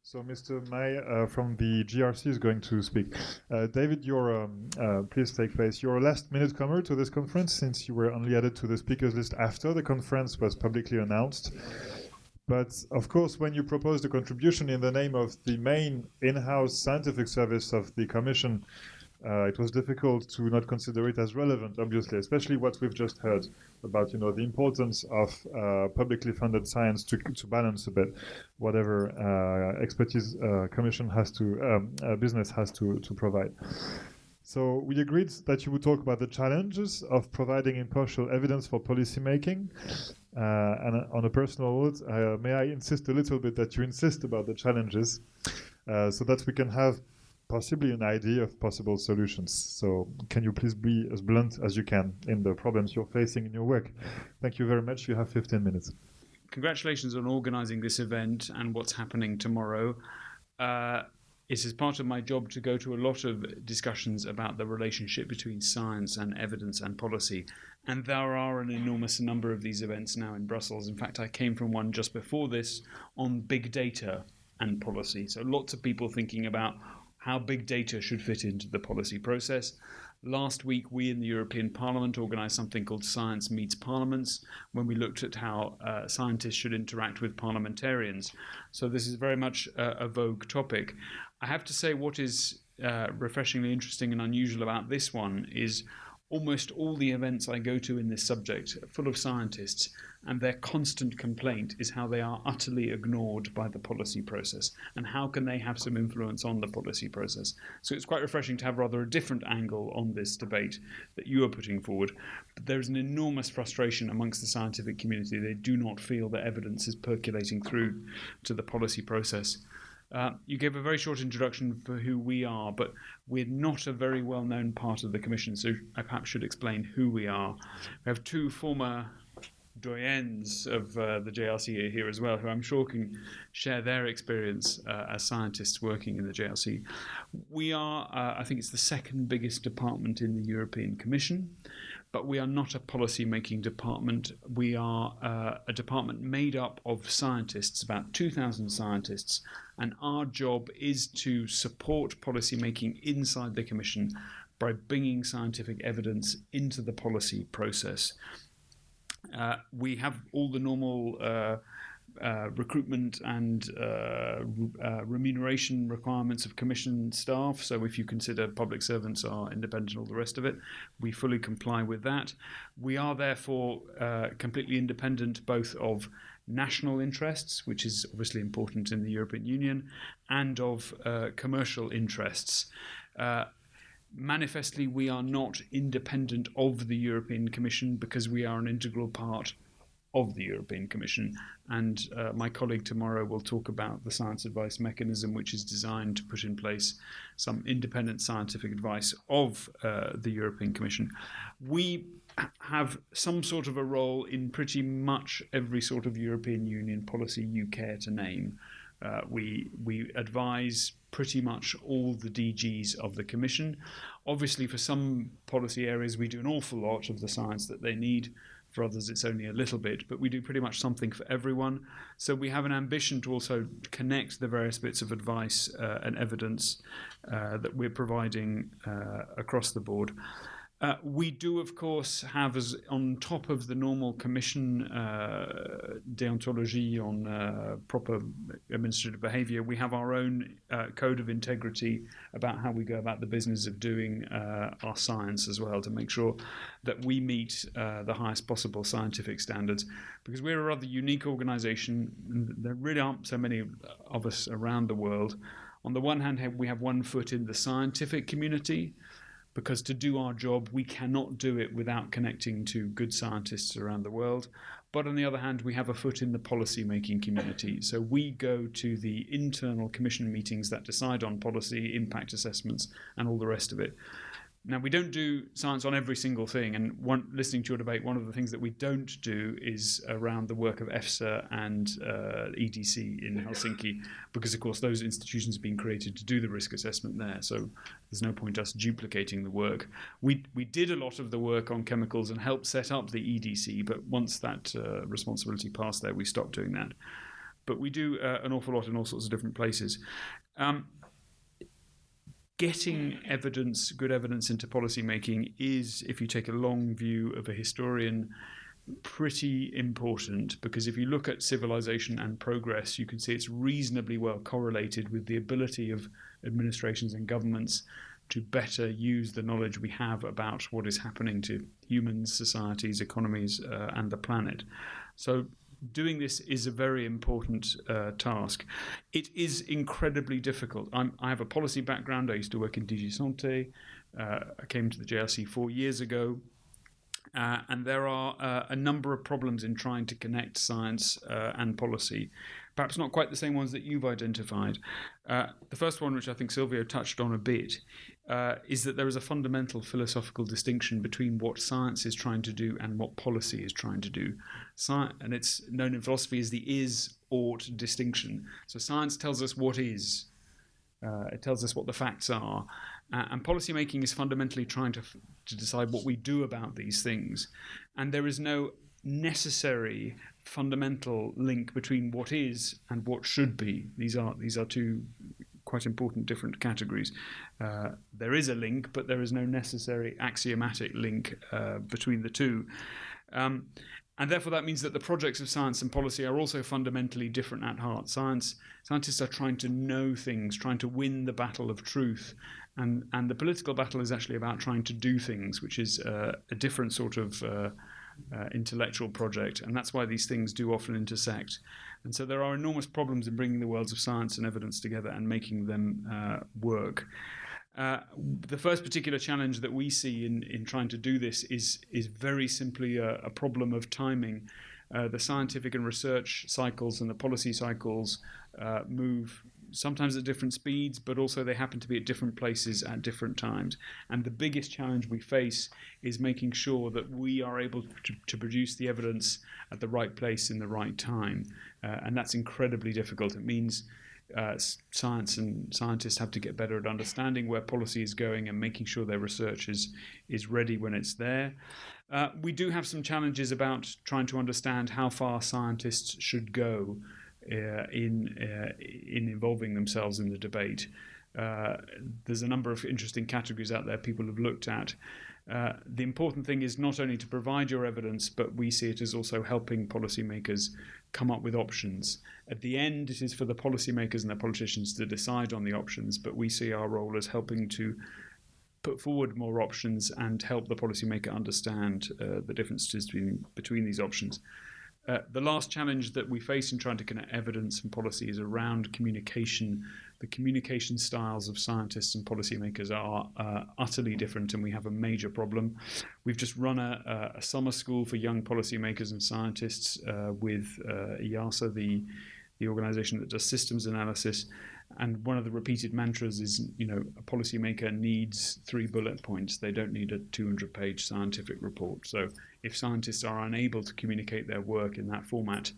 So Mr. Mair from the GRC is going to speak. David, please take place. You're a last-minute comer to this conference since you were only added to the speakers list after the conference was publicly announced. But of course, when you proposed a contribution in the name of the main in-house scientific service of the Commission, it was difficult to not consider it as relevant, obviously, especially what we've just heard about, the importance of publicly funded science to balance a bit whatever expertise Commission has to, business has to provide. So we agreed that you would talk about the challenges of providing impartial evidence for policymaking. And on a personal note, may I insist a little bit that you insist about the challenges so that we can have possibly an idea of possible solutions. So can you please be as blunt as you can in the problems you're facing in your work? Thank you very much. You have 15 minutes. Congratulations on organising this event and what's happening tomorrow. It is part of my job to go to a lot of discussions about the relationship between science and evidence and policy. And there are an enormous number of these events now in Brussels. In fact, I came from one just before this on big data and policy. So lots of people thinking about how big data should fit into the policy process. Last week, we in the European Parliament organised something called Science Meets Parliaments, when we looked at how scientists should interact with parliamentarians. So this is very much a vogue topic. I have to say what is refreshingly interesting and unusual about this one is almost all the events I go to in this subject are full of scientists, and their constant complaint is how they are utterly ignored by the policy process and how can they have some influence on the policy process. So it's quite refreshing to have rather a different angle on this debate that you are putting forward. But there's an enormous frustration amongst the scientific community. They do not feel that evidence is percolating through to the policy process. You gave a very short introduction for who we are, but we're not a very well-known part of the Commission, so I perhaps should explain who we are. We have two former doyens of the JRC here as well, who I'm sure can share their experience as scientists working in the JRC. We are, I think it's the second biggest department in the European Commission, but we are not a policy-making department. We are a department made up of scientists, about 2,000 scientists, and our job is to support policy-making inside the Commission by bringing scientific evidence into the policy process. We have all the normal recruitment and remuneration requirements of Commission staff. So if you consider public servants are independent and all the rest of it, we fully comply with that. We are therefore completely independent both of national interests, which is obviously important in the European Union, and of commercial interests. Manifestly, we are not independent of the European Commission because we are an integral part of the European Commission. And my colleague tomorrow will talk about the science advice mechanism, which is designed to put in place some independent scientific advice of the European Commission. We have some sort of a role in pretty much every sort of European Union policy you care to name. We advise pretty much all the DGs of the Commission. Obviously, for some policy areas, we do an awful lot of the science that they need. For others, it's only a little bit, but we do pretty much something for everyone. So we have an ambition to also connect the various bits of advice and evidence that we're providing across the board. We do, of course, have, as on top of the normal Commission deontology on proper administrative behaviour, we have our own code of integrity about how we go about the business of doing our science as well, to make sure that we meet the highest possible scientific standards. Because we're a rather unique organisation, and there really aren't so many of us around the world. On the one hand, we have one foot in the scientific community, because to do our job, we cannot do it without connecting to good scientists around the world. But on the other hand, we have a foot in the policy-making community. So we go to the internal Commission meetings that decide on policy, impact assessments, and all the rest of it. Now, we don't do science on every single thing, and listening to your debate, one of the things that we don't do is around the work of EFSA and EDC in Helsinki, because, of course, those institutions have been created to do the risk assessment there, so there's no point us duplicating the work. We did a lot of the work on chemicals and helped set up the EDC, but once that responsibility passed there, we stopped doing that. but we do an awful lot in all sorts of different places. Getting evidence, good evidence, into policy making is, if you take a long view of a historian, pretty important, because if you look at civilization and progress, you can see it's reasonably well correlated with the ability of administrations and governments to better use the knowledge we have about what is happening to humans, societies, economies, and the planet. So doing this is a very important task. It is incredibly difficult. I have a policy background. I used to work in DG Santé. I came to the JRC 4 years ago. And there are a number of problems in trying to connect science and policy, perhaps not quite the same ones that you've identified. The first one, which I think Silvio touched on a bit, is that there is a fundamental philosophical distinction between what science is trying to do and what policy is trying to do. And it's known in philosophy as the is-ought distinction. So science tells us what is. It tells us what the facts are. And policymaking is fundamentally trying to decide what we do about these things. And there is no necessary fundamental link between what is and what should be. These are two quite important different categories. There is a link, but there is no necessary axiomatic link between the two. And therefore, that means that the projects of science and policy are also fundamentally different at heart. Scientists are trying to know things, trying to win the battle of truth. And the political battle is actually about trying to do things, which is a different sort of intellectual project. And that's why these things do often intersect. And so there are enormous problems in bringing the worlds of science and evidence together and making them work. The first particular challenge that we see in trying to do this is very simply a problem of timing. The scientific and research cycles and the policy cycles move sometimes at different speeds, but also they happen to be at different places at different times. And the biggest challenge we face is making sure that we are able to produce the evidence at the right place in the right time. And that's incredibly difficult. It means science and scientists have to get better at understanding where policy is going and making sure their research is ready when it's there. We do have some challenges about trying to understand how far scientists should go in involving themselves in the debate. There's a number of interesting categories out there people have looked at. The important thing is not only to provide your evidence, but we see it as also helping policymakers come up with options. At the end, it is for the policymakers and the politicians to decide on the options, but we see our role as helping to put forward more options and help the policymaker understand the differences between these options. The last challenge that we face in trying to connect evidence and policy is around communication. The communication styles of scientists and policymakers are utterly different, and we have a major problem. We've just run a summer school for young policymakers and scientists with IASA, the organization that does systems analysis. And one of the repeated mantras is, a policymaker needs 3 bullet points. They don't need a 200-page scientific report. So if scientists are unable to communicate their work in that format,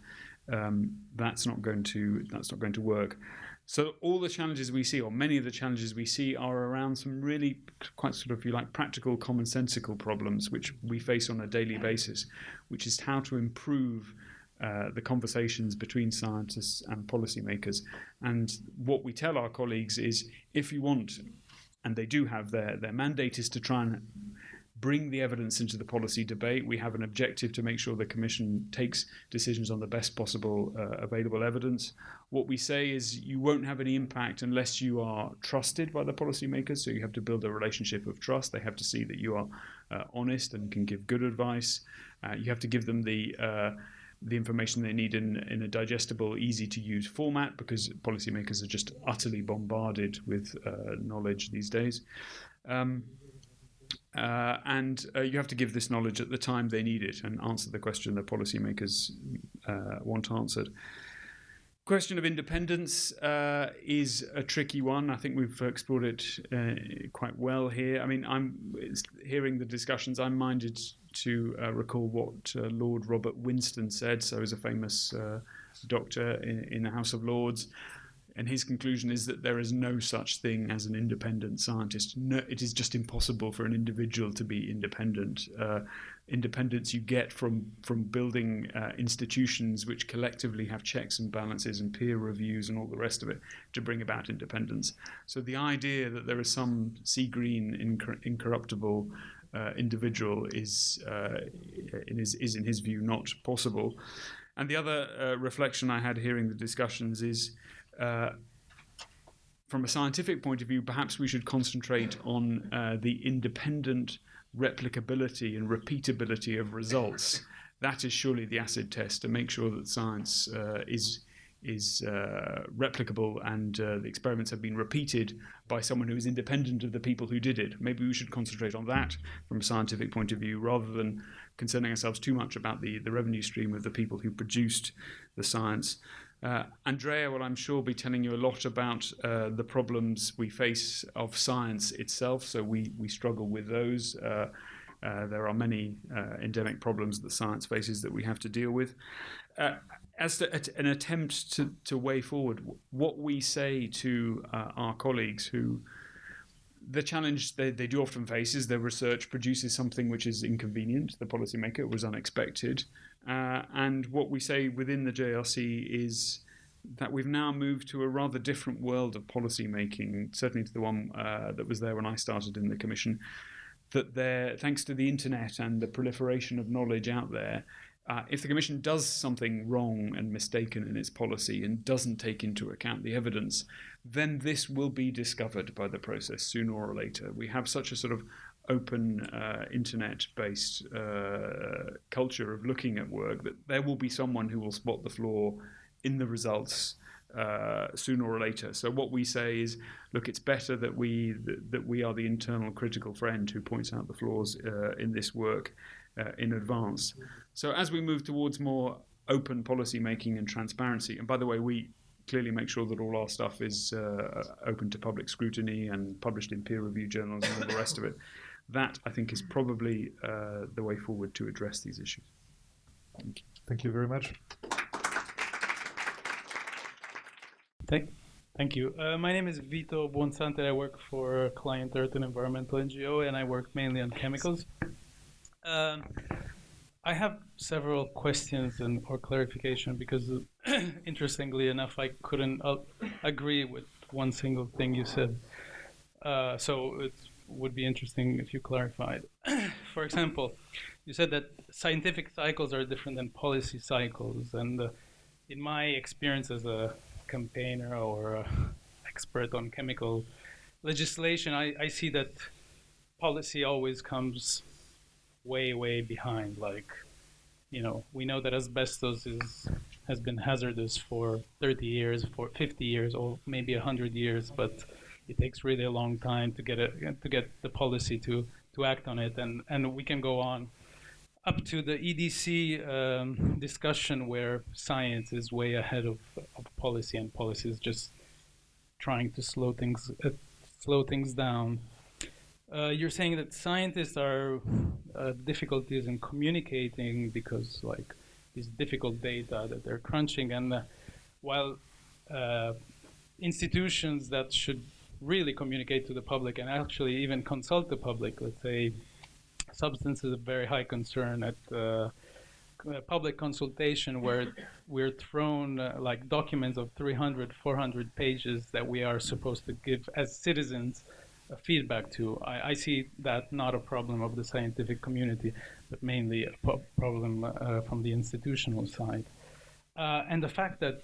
that's not going to work. So all the challenges we see, or many of the challenges we see, are around some really quite sort of, if you like, practical, commonsensical problems which we face on a daily basis, which is how to improve the conversations between scientists and policymakers. And what we tell our colleagues is, if you want, and they do have their mandate is to try and bring the evidence into the policy debate. We have an objective to make sure the Commission takes decisions on the best possible available evidence. What we say is you won't have any impact unless you are trusted by the policymakers. So you have to build a relationship of trust. They have to see that you are honest and can give good advice. You have to give them the information they need in a digestible, easy-to-use format, because policymakers are just utterly bombarded with knowledge these days. And you have to give this knowledge at the time they need it and answer the question that policymakers want answered. Question of independence is a tricky one. I think we've explored it quite well here. I mean, hearing the discussions, I'm minded to recall what Lord Robert Winston said. So he's a famous doctor in the House of Lords. And his conclusion is that there is no such thing as an independent scientist. No, it is just impossible for an individual to be independent. Independence you get from building institutions which collectively have checks and balances and peer reviews and all the rest of it to bring about independence. So the idea that there is some sea green, incorruptible individual is in his view not possible. And the other reflection I had hearing the discussions is, from a scientific point of view, perhaps we should concentrate on the independent replicability and repeatability of results. That is surely the acid test, to make sure that science is replicable and the experiments have been repeated by someone who is independent of the people who did it. Maybe we should concentrate on that from a scientific point of view, rather than concerning ourselves too much about the revenue stream of the people who produced the science. Andrea will, I'm sure, be telling you a lot about the problems we face of science itself. So we struggle with those. There are many endemic problems that science faces that we have to deal with. As to an attempt to weigh forward, what we say to our colleagues who, the challenge they do often face is their research produces something which is inconvenient. The policymaker was unexpected. And what we say within the JRC is that we've now moved to a rather different world of policy making, certainly to the one that was there when I started in the Commission, that there, thanks to the internet and the proliferation of knowledge out there, if the Commission does something wrong and mistaken in its policy and doesn't take into account the evidence, then this will be discovered by the process sooner or later. We have such a sort of open internet-based culture of looking at work that there will be someone who will spot the flaw in the results sooner or later. So what we say is, look, it's better that we are the internal critical friend who points out the flaws in this work in advance. So as we move towards more open policy making and transparency, and by the way, we clearly make sure that all our stuff is open to public scrutiny and published in peer-reviewed journals and all the rest of it. That, I think, is probably the way forward to address these issues. Thank you. Thank you very much. Thank you. My name is Vito Buonsante. I work for Client Earth, an environmental NGO, and I work mainly on chemicals. I have several questions or clarification because, interestingly enough, I couldn't agree with one single thing you said. So it would be interesting if you clarified. For example, you said that scientific cycles are different than policy cycles, and in my experience as a campaigner or expert on chemical legislation, I see that policy always comes way behind. Like, we know that asbestos has been hazardous for 30 years, for 50 years, or maybe 100 years, but it takes really a long time to get the policy to act on it, and we can go on up to the EDC discussion where science is way ahead of policy, and policy is just trying to slow things down. You're saying that scientists are difficulties in communicating because like these difficult data that they're crunching, and while institutions that should really communicate to the public and actually even consult the public, let's say substance is a very high concern at public consultation, where we're thrown like documents of 300, 400 pages that we are supposed to give as citizens feedback to. I see that not a problem of the scientific community, but mainly a problem from the institutional side. And the fact that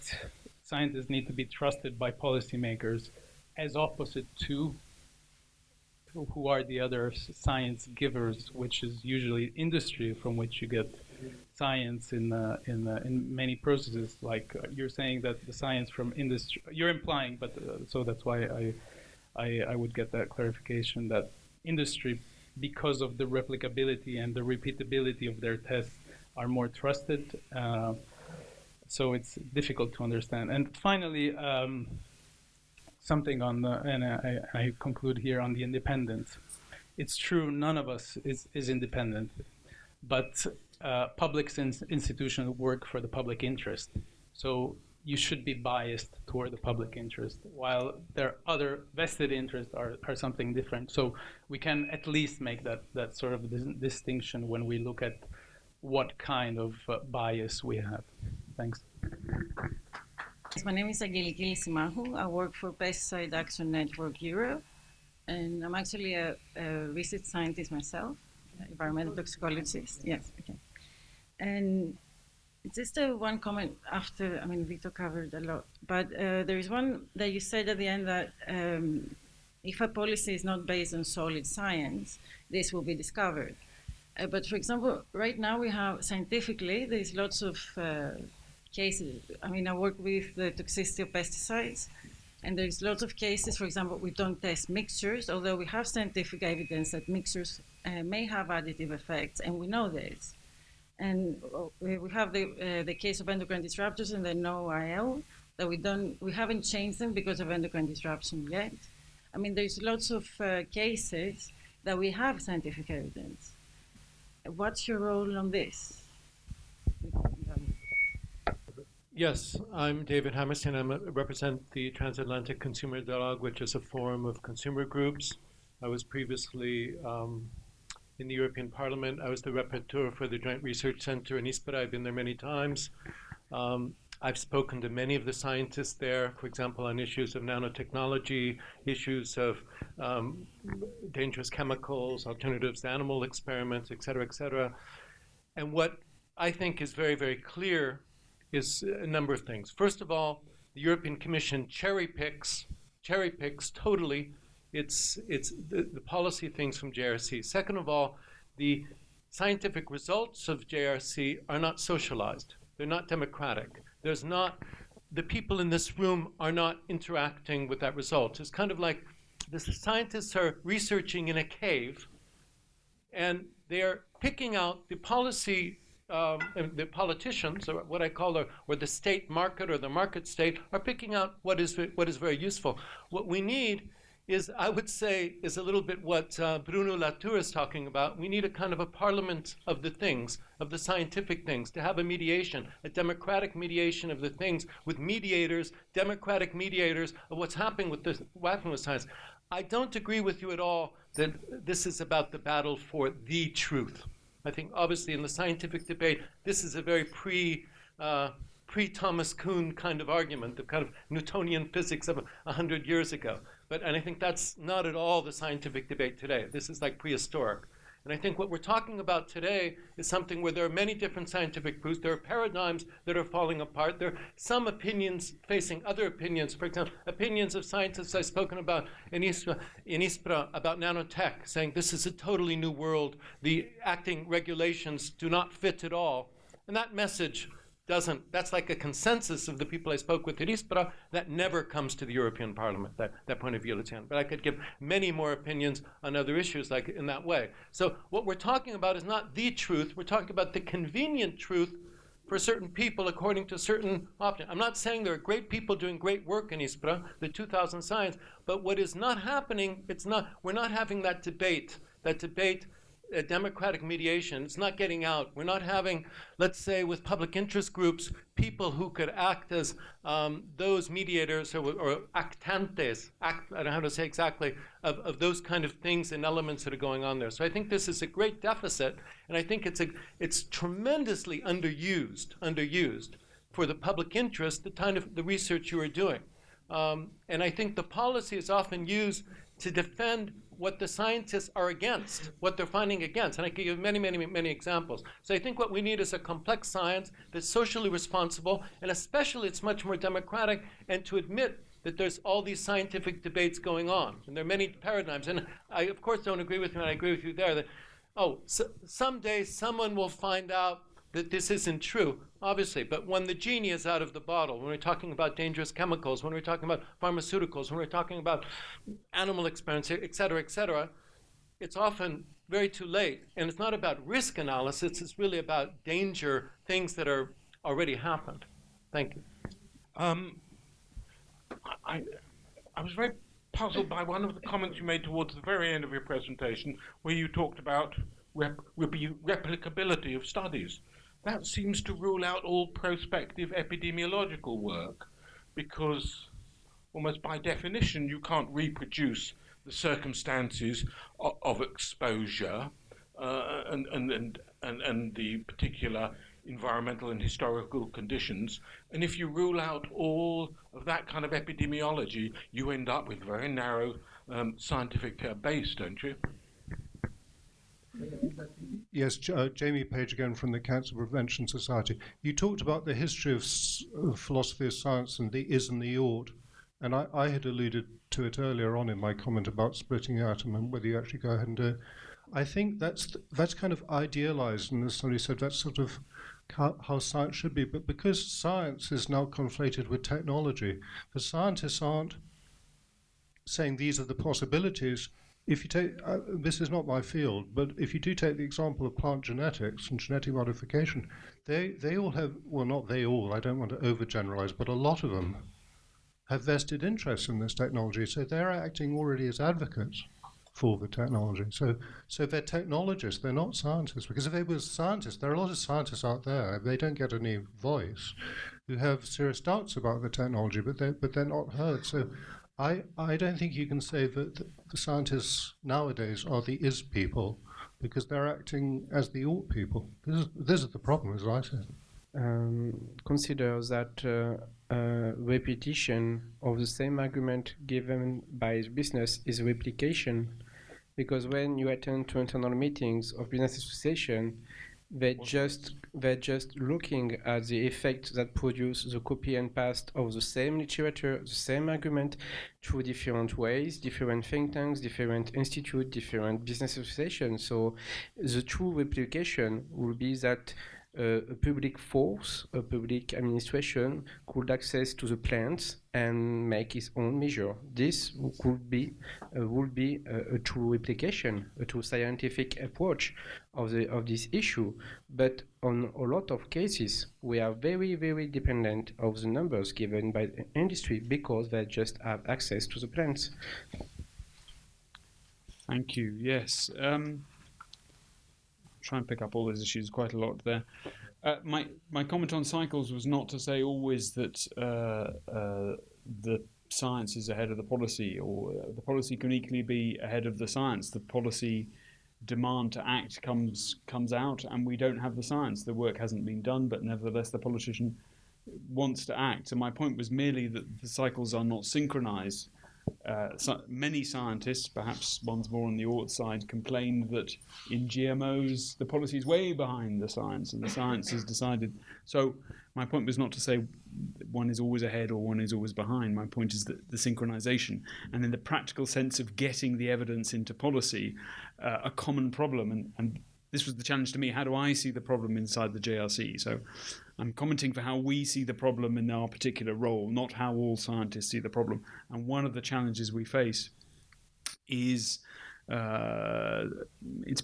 scientists need to be trusted by policymakers as opposite to who are the other science givers, which is usually industry from which you get science in many processes. Like you're saying that the science from industry, you're implying, but so that's why I would get that clarification that industry, because of the replicability and the repeatability of their tests, are more trusted. So it's difficult to understand. And finally, something on the, and I conclude here on the independence. It's true, none of us is independent, but public institutions work for the public interest. So you should be biased toward the public interest, while their other vested interests are something different. So we can at least make that sort of distinction when we look at what kind of bias we have. Thanks. My name is Angeliki Lysimachou. I work for Pesticide Action Network Europe, and I'm actually a research scientist myself, environmental toxicologist. Yes, okay. And just one comment after, I mean, Victor covered a lot, but there is one that you said at the end that if a policy is not based on solid science, this will be discovered. But for example, right now we have, scientifically, there's lots of cases. I mean, I work with the toxicity of pesticides, and there's lots of cases. For example, we don't test mixtures, although we have scientific evidence that mixtures may have additive effects, and we know this. And we have the case of endocrine disruptors and the no-IL that we haven't changed them because of endocrine disruption yet. I mean, there's lots of cases that we have scientific evidence. What's your role on this? Yes, I'm David Hammerstein. I represent the Transatlantic Consumer Dialogue, which is a forum of consumer groups. I was previously in the European Parliament. I was the rapporteur for the Joint Research Center in Ispra. I've been there many times. I've spoken to many of the scientists there, for example, on issues of nanotechnology, issues of dangerous chemicals, alternatives to animal experiments, et cetera, et cetera. And what I think is very, very clear is a number of things. First of all, the European Commission cherry picks totally it's the policy things from JRC. Second of all, the scientific results of JRC are not socialized. They're not democratic. The people in this room are not interacting with that result. It's kind of like the scientists are researching in a cave, and they're picking out the policy. The politicians, or what I call, or the state market or the market state, are picking out what is very useful. What we need is, I would say, is a little bit what Bruno Latour is talking about. We need a kind of a parliament of the things, of the scientific things, to have a mediation, a democratic mediation of the things, with mediators, democratic mediators of what's happening with science. I don't agree with you at all that this is about the battle for the truth. I think obviously in the scientific debate, this is a very pre-Thomas Kuhn kind of argument, the kind of Newtonian physics of 100 years ago. And I think that's not at all the scientific debate today. This is like prehistoric. And I think what we're talking about today is something where there are many different scientific proofs. There are paradigms that are falling apart. There are some opinions facing other opinions. For example, opinions of scientists I've spoken about in Ispra about nanotech, saying this is a totally new world. The acting regulations do not fit at all. And that message that's like a consensus of the people I spoke with at Ispra that never comes to the European Parliament, that point of view, Luciano. But I could give many more opinions on other issues like in that way. So what we're talking about is not the truth. We're talking about the convenient truth for certain people according to certain options. I'm not saying there are great people doing great work in Ispra, the 2000 Science, but what is not happening, we're not having that debate, a democratic mediation. It's not getting out. We're not having, let's say, with public interest groups, people who could act as those mediators or actantes, I don't know how to say exactly, of those kind of things and elements that are going on there. So I think this is a great deficit, and I think it's tremendously underused for the public interest, the kind of the research you are doing. And I think the policy is often used to defend what the scientists are against, what they're finding against. And I can give many, many, many examples. So I think what we need is a complex science that's socially responsible, and especially it's much more democratic, and to admit that there's all these scientific debates going on. And there are many paradigms. And I, of course, don't agree with you, and I agree with you there, that, someday someone will find out that this isn't true, obviously. But when the genie is out of the bottle, when we're talking about dangerous chemicals, when we're talking about pharmaceuticals, when we're talking about animal experiments, et cetera, it's often very too late. And it's not about risk analysis, it's really about danger, things that are already happened. Thank you. I was very puzzled by one of the comments you made towards the very end of your presentation, where you talked about replicability of studies. that seems to rule out all prospective epidemiological work, because almost by definition you can't reproduce the circumstances of exposure and the particular environmental and historical conditions. And if you rule out all of that kind of epidemiology, you end up with a very narrow scientific base, don't you? Yes, Jamie Page again from the Cancer Prevention Society. You talked about the history of philosophy of science and the is and the ought, and I had alluded to it earlier on in my comment about splitting atom and whether you actually go ahead and do it. I think that's kind of idealized, and as somebody said, that's sort of how science should be. But because science is now conflated with technology, the scientists aren't saying these are the possibilities. If you take, this is not my field, but if you do take the example of plant genetics and genetic modification, they all have, well, not they all, I don't want to overgeneralize, but a lot of them have vested interest in this technology. So they're acting already as advocates for the technology. So they're technologists, they're not scientists. Because if they were scientists, there are a lot of scientists out there, they don't get any voice, who have serious doubts about the technology, but they're not heard. So I don't think you can say that the scientists nowadays are the is people, because they're acting as the ought people. This is the problem, as I said. Consider that repetition of the same argument given by business is replication, because when you attend to internal meetings of business association, they're just looking at the effect that produce the copy and paste of the same literature, the same argument, through different ways, different think tanks, different institutes, different business associations. So the true replication will be that a public force, a public administration could access to the plants and make its own measure. This would be a true replication, a true scientific approach of this issue. But on a lot of cases, we are very, very dependent of the numbers given by the industry because they just have access to the plants. Thank you. Yes. Try and pick up all those issues, quite a lot there. My comment on cycles was not to say always that the science is ahead of the policy, or the policy can equally be ahead of the science. The policy demand to act comes out, and we don't have the science. The work hasn't been done, but nevertheless the politician wants to act. And my point was merely that the cycles are not synchronized. Many scientists, perhaps ones more on the ought side, complained that in GMOs the policy is way behind the science, and the science has decided. So my point was not to say one is always ahead or one is always behind. My point is that the synchronization, and in the practical sense of getting the evidence into policy, a common problem. And this was the challenge to me. How do I see the problem inside the JRC? So I'm commenting for how we see the problem in our particular role, not how all scientists see the problem. And one of the challenges we face is, it's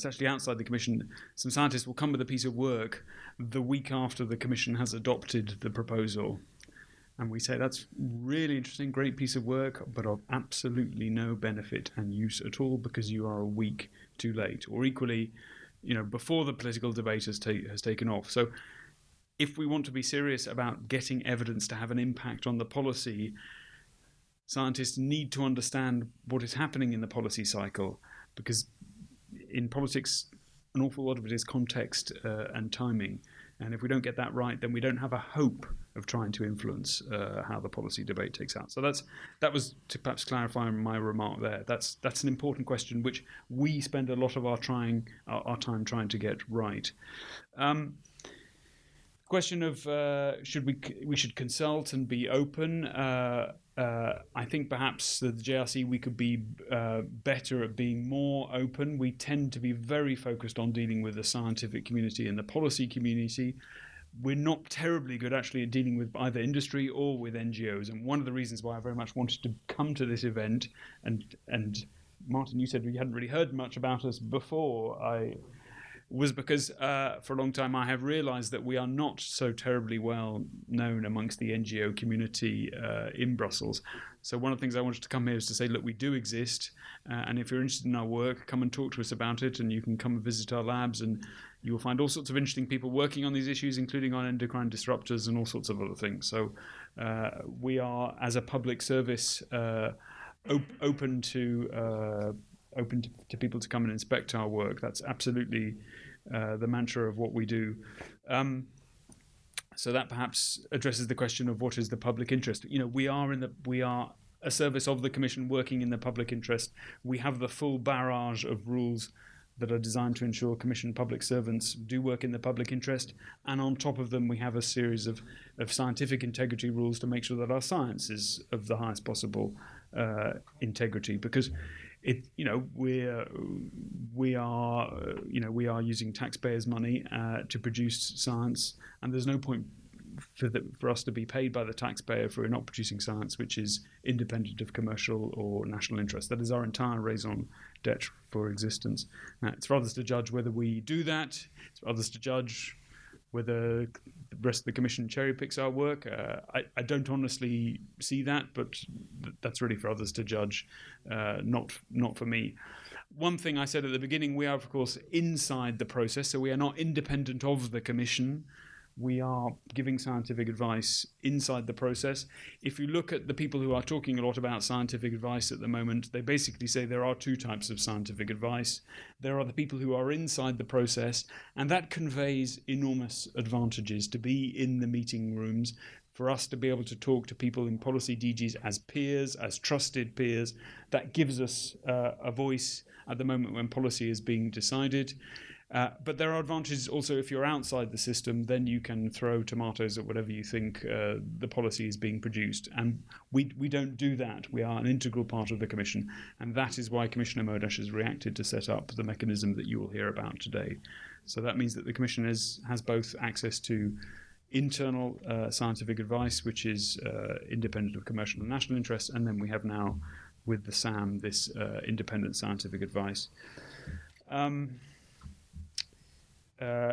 actually outside the Commission. Some scientists will come with a piece of work the week after the Commission has adopted the proposal. And we say, that's really interesting, great piece of work, but of absolutely no benefit and use at all because you are a week too late. Or equally, before the political debate has taken off. So if we want to be serious about getting evidence to have an impact on the policy, scientists need to understand what is happening in the policy cycle, because in politics, an awful lot of it is context and timing. And if we don't get that right, then we don't have a hope of trying to influence how the policy debate takes out. So that was to perhaps clarify my remark there. That's an important question which we spend a lot of our time trying to get right. Question of we should consult and be open. I think perhaps the JRC we could be better at being more open. We tend to be very focused on dealing with the scientific community and the policy community. We're not terribly good actually at dealing with either industry or with NGOs. And one of the reasons why I very much wanted to come to this event, and Martin, you said you hadn't really heard much about us before, was because for a long time I have realized that we are not so terribly well known amongst the NGO community in Brussels. So one of the things I wanted to come here is to say, look, we do exist, and if you're interested in our work, come and talk to us about it, and you can come and visit our labs, and You will find all sorts of interesting people working on these issues, including on endocrine disruptors and all sorts of other things. So we are, as a public service, open to people to come and inspect our work. That's absolutely the mantra of what we do. So that perhaps addresses the question of what is the public interest. We are a service of the Commission working in the public interest. We have the full barrage of rules that are designed to ensure Commission public servants do work in the public interest. And on top of them, we have a series of scientific integrity rules to make sure that our science is of the highest possible integrity. Because we are using taxpayers' money to produce science, and there's no point for us to be paid by the taxpayer if we're not producing science which is independent of commercial or national interest. That is our entire raison d'etre for existence. Now, it's for others to judge whether we do that. It's for others to judge whether the rest of the Commission cherry picks our work. I don't honestly see that, but that's really for others to judge, not for me. One thing I said at the beginning, we are, of course, inside the process, so we are not independent of the Commission. We are giving scientific advice inside the process. If you look at the people who are talking a lot about scientific advice at the moment, they basically say there are two types of scientific advice. There are the people who are inside the process, and that conveys enormous advantages to be in the meeting rooms, for us to be able to talk to people in policy DGs as peers, as trusted peers. That gives us a voice at the moment when policy is being decided. But there are advantages also if you're outside the system, then you can throw tomatoes at whatever you think the policy is being produced. And we don't do that. We are an integral part of the Commission. And that is why Commissioner Modash has reacted to set up the mechanism that you will hear about today. So that means that the Commission has both access to internal scientific advice, which is independent of commercial and national interests, and then we have now, with the SAM, this independent scientific advice.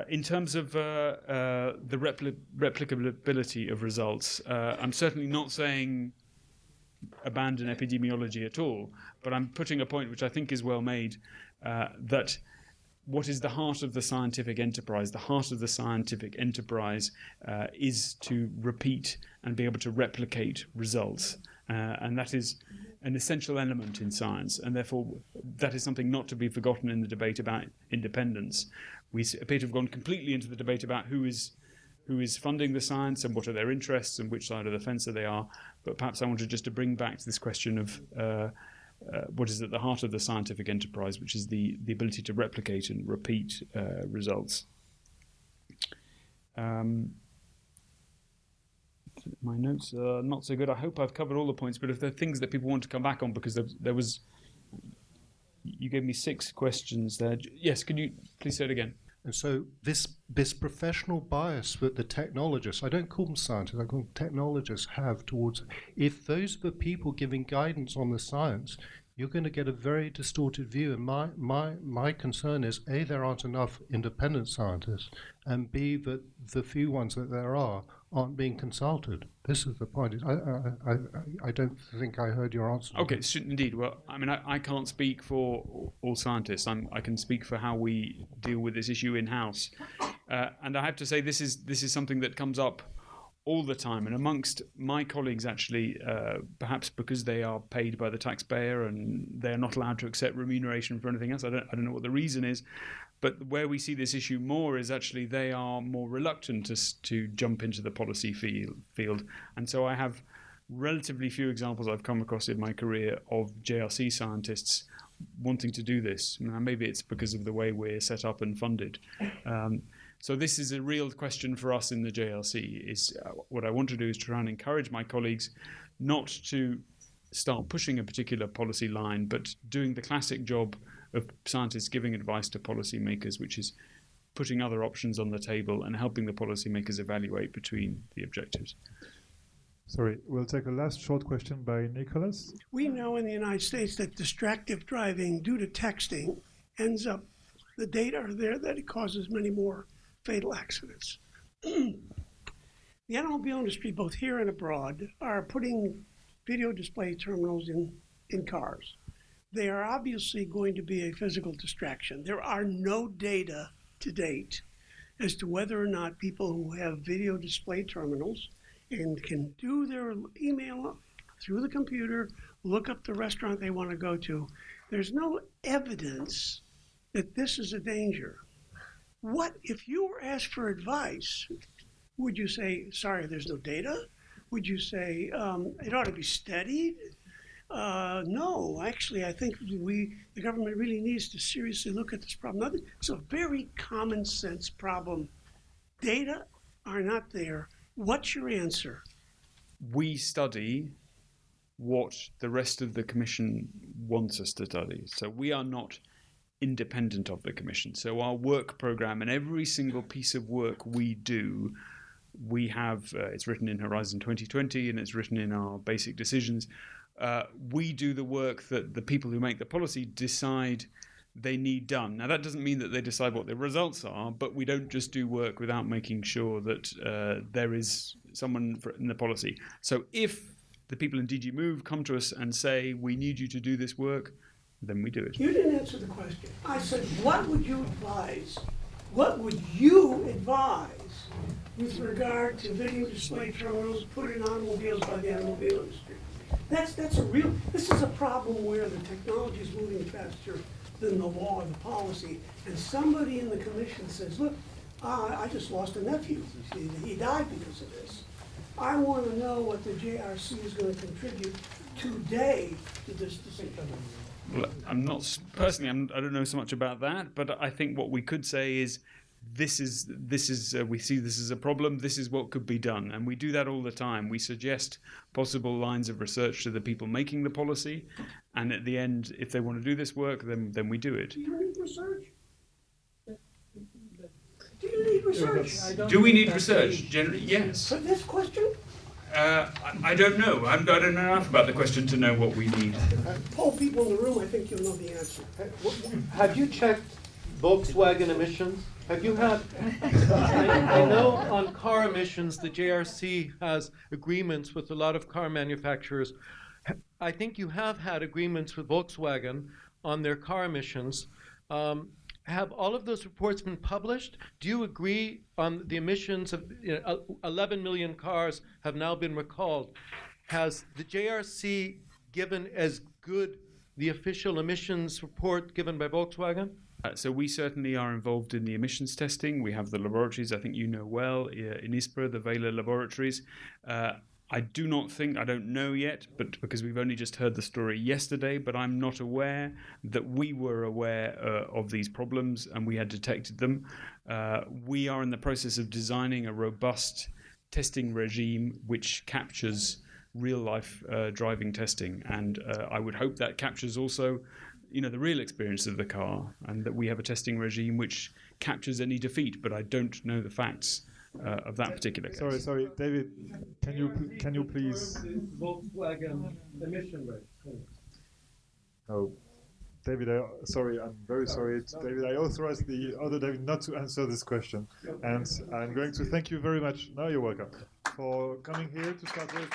In terms of the replicability of results, I'm certainly not saying abandon epidemiology at all, but I'm putting a point which I think is well made, that what is the heart of the scientific enterprise? The heart of the scientific enterprise is to repeat and be able to replicate results. And that is an essential element in science, and therefore that is something not to be forgotten in the debate about independence. We appear to have gone completely into the debate about who is funding the science and what are their interests and which side of the fence they are. But perhaps I wanted just to bring back to this question of what is at the heart of the scientific enterprise, which is the ability to replicate and repeat results. My notes are not so good. I hope I've covered all the points, but if there are things that people want to come back on, because there was... You gave me 6 questions there. Yes, could you please say it again? And so this professional bias that the technologists, I don't call them scientists, I call them technologists, have towards, if those are the people giving guidance on the science, you're going to get a very distorted view. And my concern is, A, there aren't enough independent scientists, and B, that the few ones that there are aren't being consulted. This is the point. I don't think I heard your answer. Okay, indeed. Well, I mean, I can't speak for all scientists. I can speak for how we deal with this issue in-house. And I have to say this is something that comes up all the time, and amongst my colleagues, actually, perhaps because they are paid by the taxpayer and they are not allowed to accept remuneration for anything else. I don't know what the reason is, but where we see this issue more is actually they are more reluctant to jump into the policy field. And so I have relatively few examples I've come across in my career of JRC scientists wanting to do this. Now, maybe it's because of the way we're set up and funded. So this is a real question for us in the JRC. Is what I want to do is try and encourage my colleagues not to start pushing a particular policy line, but doing the classic job of scientists giving advice to policymakers, which is putting other options on the table and helping the policymakers evaluate between the objectives. Sorry, we'll take a last short question by Nicholas. We know in the United States that distracted driving due to texting ends up, the data are there that it causes many more fatal accidents. The automobile industry, both here and abroad, are putting video display terminals in cars. They are obviously going to be a physical distraction. There are no data to date as to whether or not people who have video display terminals and can do their email through the computer, look up the restaurant they want to go to, there's no evidence that this is a danger. What if you were asked for advice? Would you say, sorry, there's no data? Would you say it ought to be studied? No, actually, I think the government really needs to seriously look at this problem. It's a very common sense problem. Data are not there. What's your answer? We study what the rest of the Commission wants us to study. So we are not independent of the Commission. So our work program and every single piece of work we do, we have, it's written in Horizon 2020 and it's written in our basic decisions. We do the work that the people who make the policy decide they need done. Now, that doesn't mean that they decide what the results are, but we don't just do work without making sure that there is someone in the policy. So if the people in DG Move come to us and say, we need you to do this work, then we do it. You didn't answer the question. I said, what would you advise? What would you advise with regard to video display terminals put in automobiles by the automobile industry? This is a problem where the technology is moving faster than the law or the policy, and somebody in the Commission says, look, I just lost a nephew. He died because of this. I want to know what the JRC is going to contribute today to this decision. Well, I'm not personally. I don't know so much about that, but I think what we could say is, we see this as a problem. This is what could be done, and we do that all the time. We suggest possible lines of research to the people making the policy, and at the end, if they want to do this work, then we do it. Do you need research? Do you need research? Do we need research? Generally, yes. For this question? I don't know. I don't know enough about the question to know what we need. Poll people in the room, I think you'll know the answer. Have you checked Volkswagen emissions? Have you had? I know on car emissions, the JRC has agreements with a lot of car manufacturers. I think you have had agreements with Volkswagen on their car emissions. Have all of those reports been published? Do you agree on the emissions of 11 million cars have now been recalled? Has the JRC given as good the official emissions report given by Volkswagen? So we certainly are involved in the emissions testing. We have the laboratories, I think you know well, in ISPRA, the Vela laboratories. I don't know yet, but because we've only just heard the story yesterday, but I'm not aware that we were aware of these problems and we had detected them. We are in the process of designing a robust testing regime which captures real-life driving testing, and I would hope that captures also the real experience of the car, and that we have a testing regime which captures any defeat, but I don't know the facts of that particular case. Sorry, David, can you please? Volkswagen emission rate. Oh, David, I'm very sorry, David. I authorize the other David not to answer this question, and I'm going to thank you very much. No, you're welcome for coming here to start with.